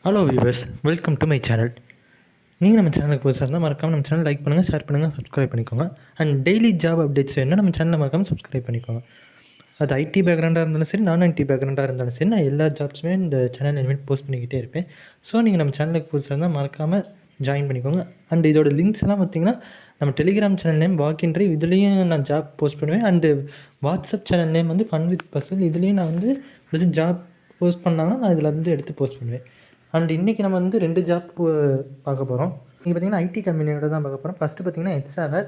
Hello viewers, welcome to my channel. நீங்கள் நம்ம சேனலுக்கு புதுசாக இருந்தால் மறக்காமல் நம்ம சேனல் லைக் பண்ணுங்கள், ஷேர் பண்ணுங்கள், சப்ஸ்கிரைப் பண்ணிக்கோங்க. அண்ட் டெய்லி ஜாப் அப்டேட்ஸ் வேணும்னா நம்ம சேனலை மறக்காமல் சப்ஸ்கிரைப் பண்ணிக்கோங்க. அது ஐடி பேக்ரவுண்டாக இருந்தாலும் சரி, நான் ஐடி பேக்ரவுண்டாக இருந்தாலும் சரி, நான் எல்லா ஜாப்ஸுமே இந்த சேனல் இனிமேல் போஸ்ட் பண்ணிக்கிட்டே இருப்பேன். ஸோ நீங்கள் நம்ம சேனலுக்கு புதுசாக இருந்தால் மறக்காமல் ஜாயின் பண்ணிக்கோங்க. அண்ட் இதோட லிங்க்ஸ் எல்லாம் பார்த்திங்கன்னா நம்ம டெலிகிராம் சேனல் நேம் வாக்கின் ட்ரைவ், இதுலேயும் நான் ஜாப் போஸ்ட் பண்ணுவேன். அண்டு வாட்ஸ்அப் சேனல் நேம் வந்து ஃபன் வித் பர்சல், இதுலேயும் நான் வந்து எதுவும் ஜாப் போஸ்ட் பண்ணாங்கன்னா நான் இதில் வந்து எடுத்து போஸ்ட் பண்ணுவேன். அண்ட் இன்றைக்கி நம்ம வந்து 2 ஜாப் பார்க்க போகிறோம். இங்கே பார்த்திங்கன்னா ஐடி கம்பெனியோட தான் பார்க்க போகிறோம். ஃபஸ்ட்டு பார்த்திங்கன்னா எட்ஸாவர்.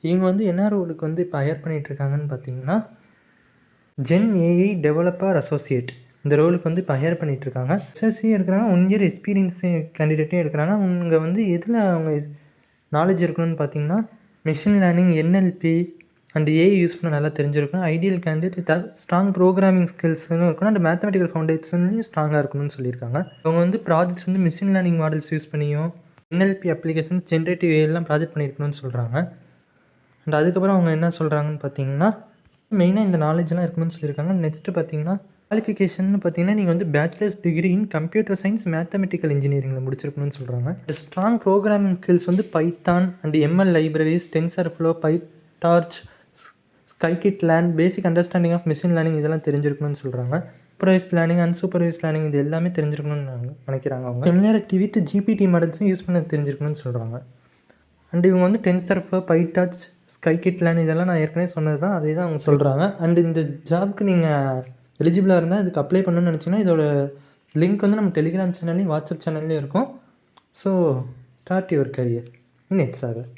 இவங்க வந்து என்ன ரோலுக்கு வந்து இப்போ ஹையர் பண்ணிகிட்ருக்காங்கன்னு பார்த்திங்கன்னா ஜென் ஏஐ டெவலப்பர் அசோசியேட், இந்த ரோலுக்கு வந்து இப்போ ஹையர் பண்ணிகிட்ருக்காங்க. எஸ்எஸ்சி எடுக்கிறாங்க, 1 இயர் எக்ஸ்பீரியன்ஸ் கேண்டிடேட்டையும் எடுக்கிறாங்க. அவங்க வந்து எதில் அவங்க நாலேஜ் இருக்கணும்னு பார்த்திங்கன்னா machine learning, NLP and AI use பண்ண நல்லா தெரிஞ்சிருக்கணும். ஐடியல் கேண்டிடேட் ஸ்ட்ராங் ப்ரோக்ராமிங் ஸ்கில்ஸ்னு இருக்கணும். அண்ட் மேத்தமெட்டிக்கல் ஃபவுண்டேஷன்லையும் ஸ்ட்ராங்காக இருக்கணும்னு சொல்லியிருக்காங்க. அவங்க வந்து ப்ராஜெக்ட்ஸ் வந்து மிஷின் லேர்னிங் மாடல்ஸ் யூஸ் பண்ணியும் என்எல்பி அப்ளிகேஷன்ஸ், ஜென்ரேட்டிவ் ஏஐலாம் ப்ராஜெக்ட் பண்ணியிருக்கணும்னு சொல்கிறாங்க. அண்ட் அதுக்கப்புறம் அவங்க என்ன சொல்கிறாங்கன்னு பார்த்தீங்கன்னா மெயினாக இந்த நாலேஜ்லாம் இருக்கணும்னு சொல்லியிருக்காங்க. நெக்ஸ்ட்டு பார்த்தீங்கன்னா குவாலிஃபிகேஷன் பார்த்தீங்கன்னா நீங்கள் வந்து bachelors degree in computer science, mathematical இன்ஜினியரிங்கில் முடிச்சிருக்கணும்னு சொல்கிறாங்க. ஸ்ட்ராங் ப்ரோக்ராமிங் ஸ்கில்ஸ் வந்து Python and ML libraries, TensorFlow, PyTorch, scikit learn, basic understanding of machine learning இதெல்லாம் தெரிஞ்சிருக்கணும்னு சொல்கிறாங்க. சூப்பர்வைஸ் லேர்னிங், அன்சூப்பர்வைஸ் லேர்னிங் இது எல்லாமே தெரிஞ்சிருக்கணும்னு நினைக்கிறாங்க. அவங்க ஃபெமிலியாரிட்டி வித் ஜிபிடி மாடல்ஸும் யூஸ் பண்ண தெரிஞ்சிருக்கணும்னு சொல்கிறாங்க. அண்ட் இவங்க வந்து tensor flow, PyTorch, scikit learn இதெல்லாம் நான் ஏற்கனவே சொன்னது தான், அதே தான் அவங்க சொல்கிறாங்க. அண்ட் இந்த ஜாப்க்கு நீங்கள் எலிஜிபிளாக இருந்தால் இதுக்கு அப்ளை பண்ணணும்னு நினச்சிங்கன்னா இதோட லிங்க் வந்து நம்ம டெலிகிராம் சேனல்லையும் வாட்ஸ்அப் சேனல்லையும் இருக்கும். So start your career in எட்ஸாவர்.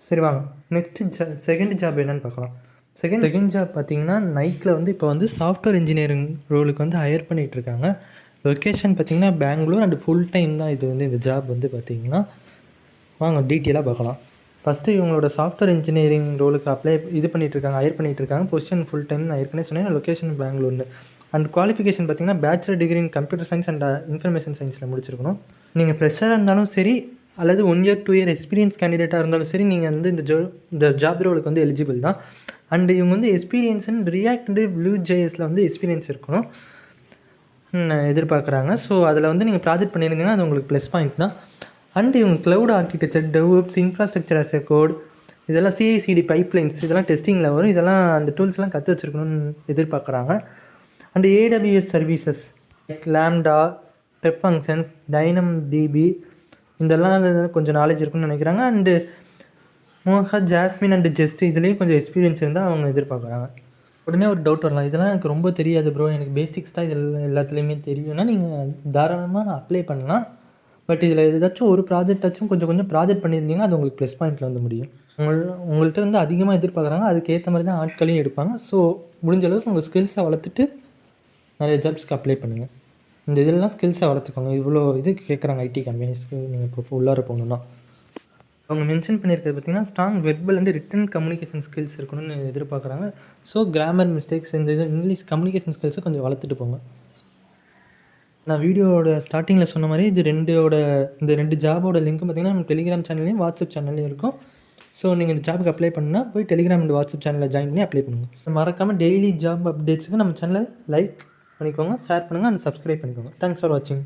சரி வாங்க நெக்ஸ்ட்டு செகண்ட் ஜாப் என்னென்னு பார்க்கலாம். செகண்ட் ஜாப் பார்த்திங்கன்னா நைக்கில் வந்து இப்போ வந்து சாஃப்ட்வேர் இன்ஜினியரிங் ரோலுக்கு வந்து ஹையர் பண்ணிகிட்ருக்காங்க. லொக்கேஷன் பார்த்திங்கன்னா பெங்களூர் அண்ட் ஃபுல் டைம் தான் இது வந்து இந்த ஜாப் வந்து பார்த்திங்கன்னா. வாங்க டீட்டெயிலாக பார்க்கலாம். ஃபஸ்ட்டு இவங்களோட சாஃப்ட்வேர் இன்ஜினியரிங் ரோலுக்கு இது பண்ணிகிட்ருக்காங்க, ஹையர் பண்ணிகிட்ருக்காங்க. பொசிஷன் ஃபுல் டைம் நான் ஏற்கனவே சொன்னேன், லொக்கேஷன் பெங்களூர்னு. அண்ட் குவாலிஃபிகேஷன் பார்த்திங்கன்னா bachelor degree in computer science and information சயின்ஸில் முடிச்சிருக்கணும். நீங்கள் ஃப்ரெஷராக இருந்தாலும் சரி அல்லது 1 இயர் 2 இயர் எக்ஸ்பீரியன்ஸ் கேண்டிடேட்டாக இருந்தாலும் சரி, நீங்கள் வந்து இந்த ஜாப் ரோலுக்கு வந்து எலிஜிபிள் தான். அண்டு இவங்க வந்து எக்ஸ்பீரியன்ஸ் இன் ரியாக்ட் அண்ட் வியூ.js வந்து எக்ஸ்பீரியன்ஸ் இருக்கணும் எதிர்பார்க்குறாங்க. ஸோ அதில் வந்து நீங்கள் ப்ராஜெக்ட் பண்ணியிருந்தீங்கன்னா அது உங்களுக்கு ப்ளஸ் பாயிண்ட் தான். அண்ட் இவங்க cloud architecture, DevOps, infrastructure as a code, இதெல்லாம் சிஐசிடி பைப்லைன்ஸ் இதெல்லாம் டெஸ்டிங்கில் வரும். இதெல்லாம் அந்த டூல்ஸ்லாம் கற்று வச்சுருக்கணும்னு எதிர்பார்க்குறாங்க. And AWS services like Lambda, step functions, DynamoDB இதெல்லாம் கொஞ்சம் நாலேஜ் இருக்குன்னு நினைக்கிறாங்க. And Mocha, Jasmine and Jest இதுலேயும் கொஞ்சம் எக்ஸ்பீரியன்ஸ் இருந்தால் அவங்க எதிர்பார்க்குறாங்க. உடனே ஒரு டவுட் வரலாம், இதெல்லாம் எனக்கு ரொம்ப தெரியாது ப்ரோ, எனக்கு பேசிக்ஸ் தான் இதில் எல்லாத்துலேயுமே தெரியும்னா நீங்கள் தாராளமாக அப்ளை பண்ணலாம். பட் இதில் ஏதாச்சும் ஒரு ப்ராஜெக்டாச்சும் கொஞ்சம் ப்ராஜெக்ட் பண்ணியிருந்தீங்கன்னா அது உங்களுக்கு ப்ளஸ் பாயிண்ட்டில் வந்து முடியும். உங்கள்கிட்ட இருந்து அதிகமாக எதிர்பார்க்குறாங்க, அதுக்கேற்ற மாதிரி தான் ஆட்களையும் எடுப்பாங்க. ஸோ முடிஞ்ச அளவுக்கு உங்கள் ஸ்கில்ஸை வளர்த்துட்டு நிறைய ஜாப்ஸ்க்கு அப்ளை பண்ணுங்கள். இந்த இதெல்லாம் ஸ்கில்ஸை வளர்த்துக்கோங்க. இவ்வளோ இது கேட்குறாங்க ஐடி கம்பெனிஸ்க்கு நீங்கள் இப்போ உள்ளார போகணுன்னா. அவங்க மென்ஷன் பண்ணியிருக்கிறது பார்த்திங்கன்னா strong verbal and return communication skills இருக்கணும்னு எதிர்பார்க்குறாங்க. ஸோ கிராமர் மிஸ்டேக்ஸ், இந்த இது இங்கிலீஷ் கம்யூனிகேஷன் ஸ்கில்ஸை கொஞ்சம் வளர்த்துட்டு போங்க. நான் வீடியோவோட ஸ்டார்டிங்கில் சொன்ன மாதிரி இந்த 2 ஜாபோட லிங்க்கும் பார்த்திங்கன்னா நம்ம டெலிகிராம் சேனல்லையும் வாட்ஸ்அப் சேனல்லையும் இருக்கும். ஸோ நீங்கள் இந்த ஜாபுக்கு அப்ளை பண்ணால் போய் டெலிகிராம் அண்ட் வாட்ஸ்அப் சேனலில் ஜாயின் பண்ணி அப்ளை பண்ணுங்கள். மறக்காமல் டெய்லி ஜாப் அப்டேட்ஸுக்கு நம்ம சேனலை லைக் பண்ணிக்கோங்க, ஷேர் பண்ணுங்கள் அண்ட் சப்ஸ்கிரைப் பண்ணிக்கோங்க. தேங்க்ஸ் ஃபார் வாட்சிங்.